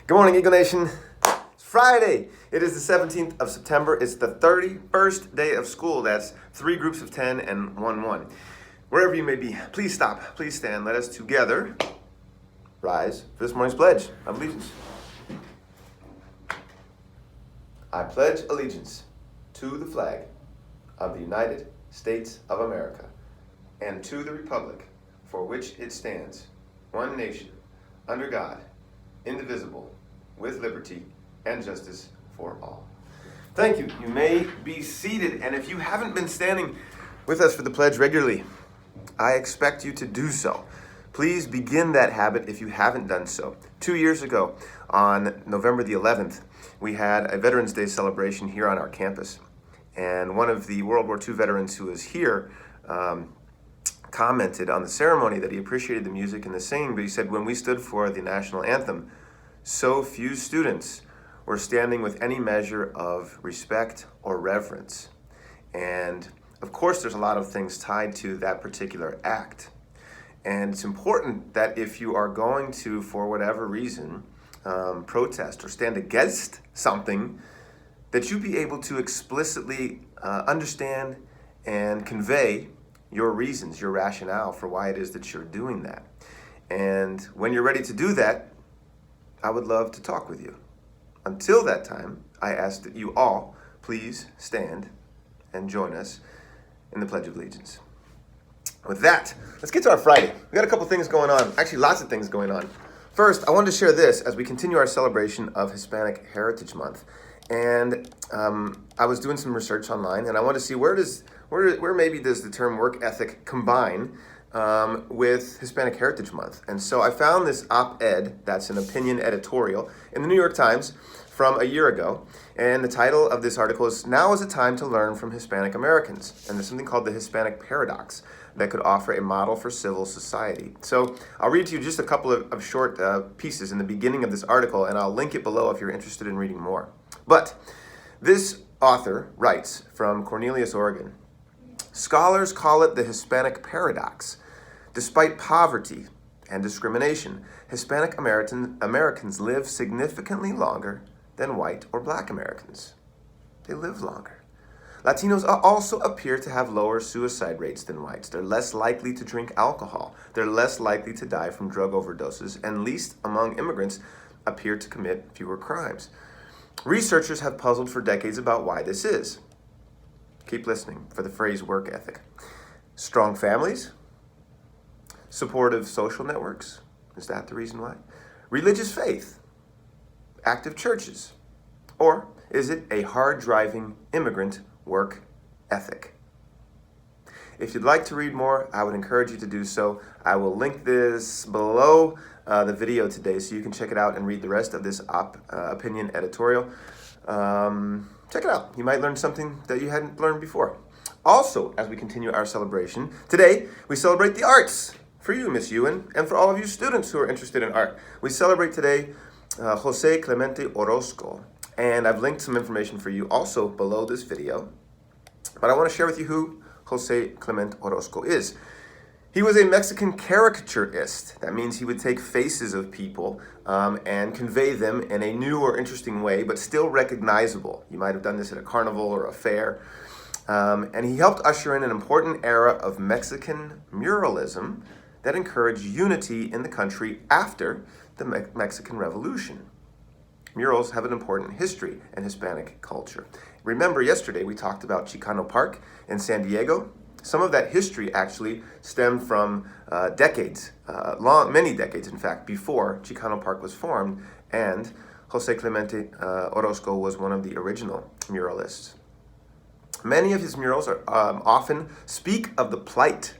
Good morning, Eagle Nation. It's Friday. It is the 17th of September. It's the 31st day of school. That's 3 groups of 10 and 1. Wherever you may be, please stop, please stand. Let us together rise for this morning's pledge of allegiance. I pledge allegiance to the flag of the United States of America and to the republic for which it stands, one nation, under God, indivisible, with liberty and justice for all. Thank you. You may be seated. And if you haven't been standing with us for the pledge regularly, I expect you to do so. Please begin that habit if you haven't done so. 2 years ago, on November the 11th, we had a Veterans Day celebration here on our campus. And one of the World War II veterans who was here commented on the ceremony that he appreciated the music and the singing, but he said when we stood for the national anthem, so few students were standing with any measure of respect or reverence. And of course, there's a lot of things tied to that particular act. And it's important that if you are going to, for whatever reason, protest or stand against something, that you be able to explicitly understand and convey your reasons, your rationale for why it is that you're doing that. And when you're ready to do that, I would love to talk with you. Until that time, I ask that you all please stand and join us in the Pledge of Allegiance. With that, let's get to our Friday. We got a couple things going on, actually lots of things going on. First, I wanted to share this as we continue our celebration of Hispanic Heritage Month. And I was doing some research online, and I wanted to see where maybe does the term work ethic combine with Hispanic Heritage Month. And so I found this op-ed, that's an opinion editorial, in the New York Times from a year ago. And the title of this article is, "Now is a Time to Learn from Hispanic Americans." And there's something called the Hispanic Paradox that could offer a model for civil society. So I'll read to you just a couple of short pieces in the beginning of this article, and I'll link it below if you're interested in reading more. But this author writes from Cornelius, Oregon, "Scholars call it the Hispanic paradox. Despite poverty and discrimination, Hispanic Americans live significantly longer than white or black Americans. They live longer. Latinos also appear to have lower suicide rates than whites. They're less likely to drink alcohol. They're less likely to die from drug overdoses, and least among immigrants appear to commit fewer crimes. Researchers have puzzled for decades about why this is." Keep listening for the phrase work ethic. Strong families? Supportive social networks? Is that the reason why? Religious faith? Active churches? Or is it a hard-driving immigrant work ethic? If you'd like to read more, I would encourage you to do so. I will link this below the video today so you can check it out and read the rest of this opinion editorial. Check it out. You might learn something that you hadn't learned before. Also, as we continue our celebration, today we celebrate the arts. For you, Miss Ewan, and for all of you students who are interested in art. We celebrate today Jose Clemente Orozco. And I've linked some information for you also below this video. But I want to share with you who Jose Clemente Orozco is. He was a Mexican caricaturist. That means he would take faces of people and convey them in a new or interesting way, but still recognizable. You might have done this at a carnival or a fair. And he helped usher in an important era of Mexican muralism that encouraged unity in the country after the Mexican Revolution. Murals have an important history in Hispanic culture. Remember, yesterday we talked about Chicano Park in San Diego. Some of that history actually stemmed from decades, many decades in fact, before Chicano Park was formed, and Jose Clemente Orozco was one of the original muralists. Many of his murals are often speak of the plight,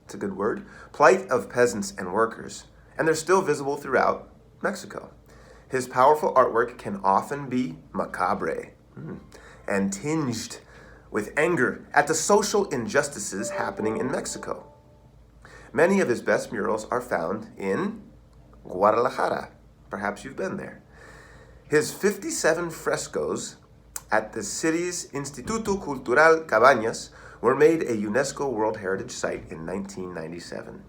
it's a good word, plight of peasants and workers, and they're still visible throughout Mexico. His powerful artwork can often be macabre and tinged with anger at the social injustices happening in Mexico. Many of his best murals are found in Guadalajara. Perhaps you've been there. His 57 frescoes at the city's Instituto Cultural Cabañas were made a UNESCO World Heritage Site in 1997.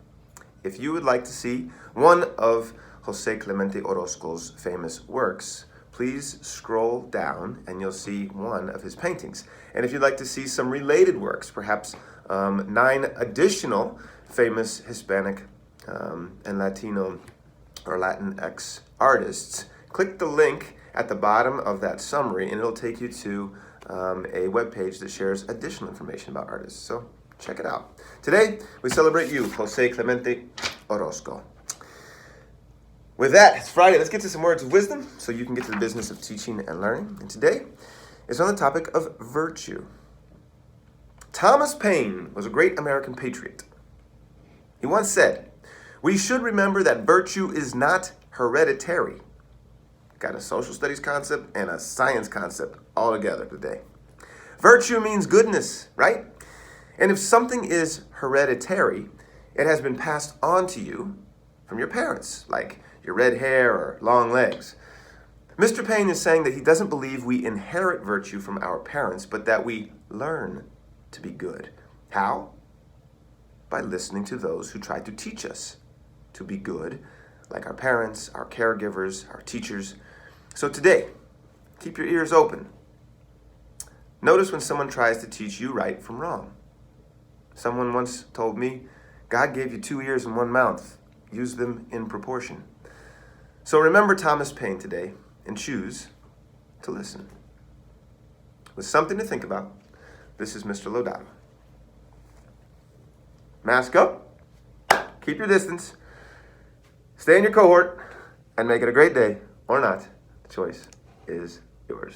If you would like to see one of Jose Clemente Orozco's famous works, please scroll down and you'll see one of his paintings. And if you'd like to see some related works, perhaps 9 additional famous Hispanic and Latino or Latinx artists, click the link at the bottom of that summary and it'll take you to a webpage that shares additional information about artists. So check it out. Today, we celebrate you, Jose Clemente Orozco. With that, it's Friday. Let's get to some words of wisdom so you can get to the business of teaching and learning. And today is on the topic of virtue. Thomas Paine was a great American patriot. He once said, "We should remember that virtue is not hereditary." Got a social studies concept and a science concept all together today. Virtue means goodness, right? And if something is hereditary, it has been passed on to you from your parents, like your red hair or long legs. Mr. Paine is saying that he doesn't believe we inherit virtue from our parents, but that we learn to be good. How? By listening to those who try to teach us to be good, like our parents, our caregivers, our teachers. So today, keep your ears open. Notice when someone tries to teach you right from wrong. Someone once told me, God gave you 2 ears and 1 mouth. Use them in proportion. So remember Thomas Paine today and choose to listen. With something to think about, this is Mr. Lodato. Mask up, keep your distance, stay in your cohort, and make it a great day, or not. The choice is yours.